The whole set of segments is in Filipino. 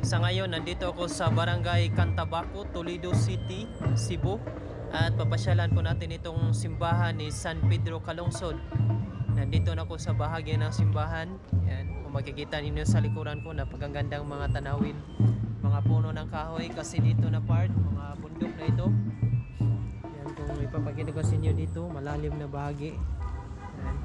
Sa ngayon, nandito ako sa Barangay Cantabaco, Toledo City, Cebu. At papasyalan po natin itong simbahan ni San Pedro Calungsod. Nandito na ako sa bahagi ng simbahan. Yan, kung makikita ninyo sa likuran ko, napakagandang mga tanawin. Mga puno ng kahoy kasi dito na part, mga bundok na ito. Yan, kung ipapakita ko sa inyo dito, malalim na bahagi. Yan.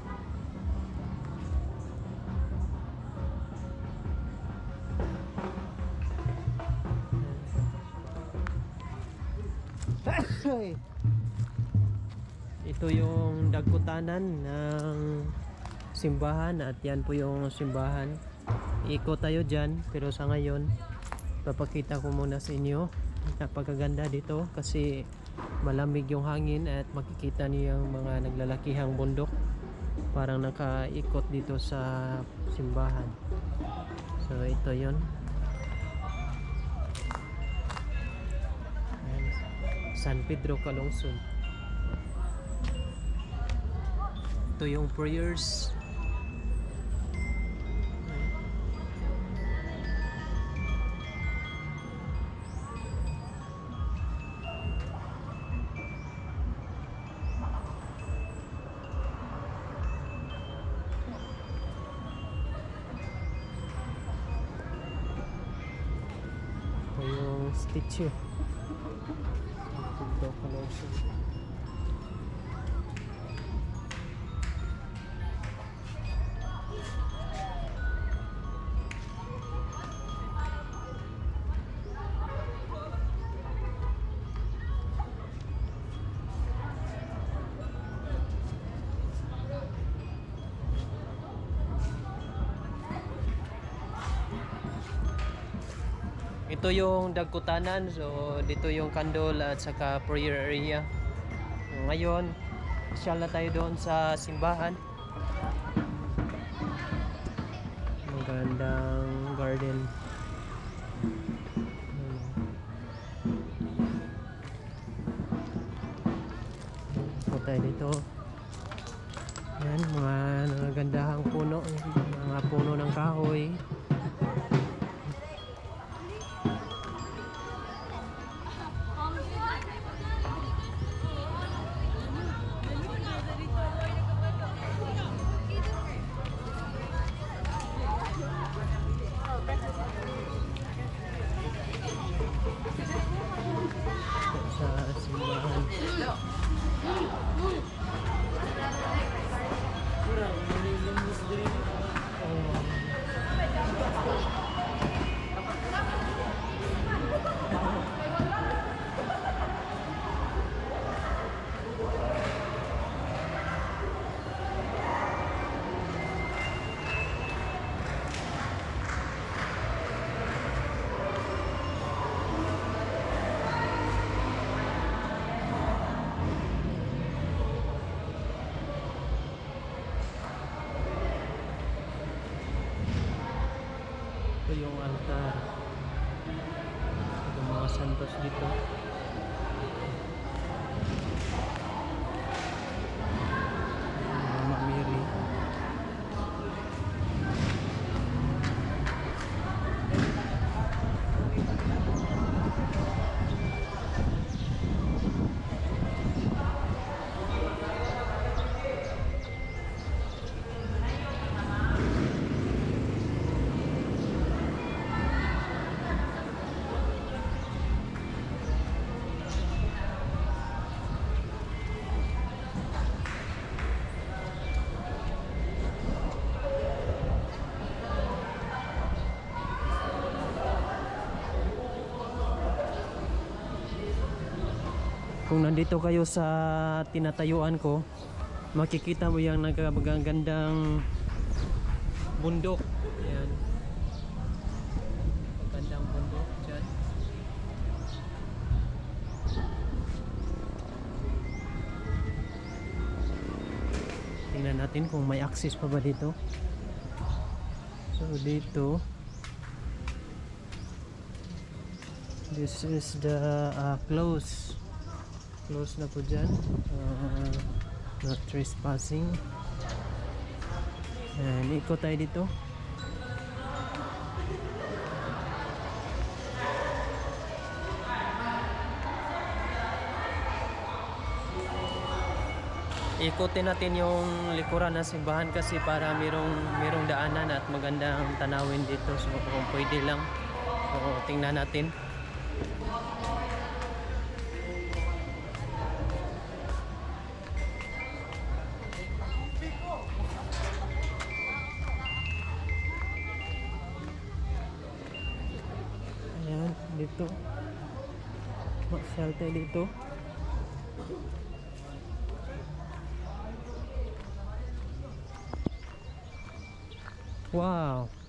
Ito yung dagkutanan ng simbahan at yan po yung simbahan. Ikot tayo dyan pero sa ngayon papakita ko muna sa inyo. Napakaganda dito kasi malamig yung hangin at makikita niyo yung mga naglalakihang bundok. Parang nakaikot dito sa simbahan. So ito yon. San Pedro Calungsod. Ito yung prayers. Ito yung statue. Ito yung dagkutanan, so dito yung candle at saka prayer area. Ngayon, pasyal na tayo doon sa simbahan. Magandang garden. Ito tayo dito. Yan, mga nagandahang puno, mga puno ng kahoy. Sa simbahan. Ito yung altar. Ito mga santos dito. Mama Mary. Kung nandito kayo sa tinatayuan ko, makikita mo yung nagagandang bundok. Ayan. Gandang bundok dyan. Tingnan natin kung may access pa ba dito. So dito, this is the close na po dyan. Not trespassing. And ikot tayo dito. ikutin natin yung likuran ng simbahan kasi para merong daanan at magandang tanawin dito. So kung pwede lang, so, tingnan natin. Ayan, dito. Masyal tayo dito. Wow.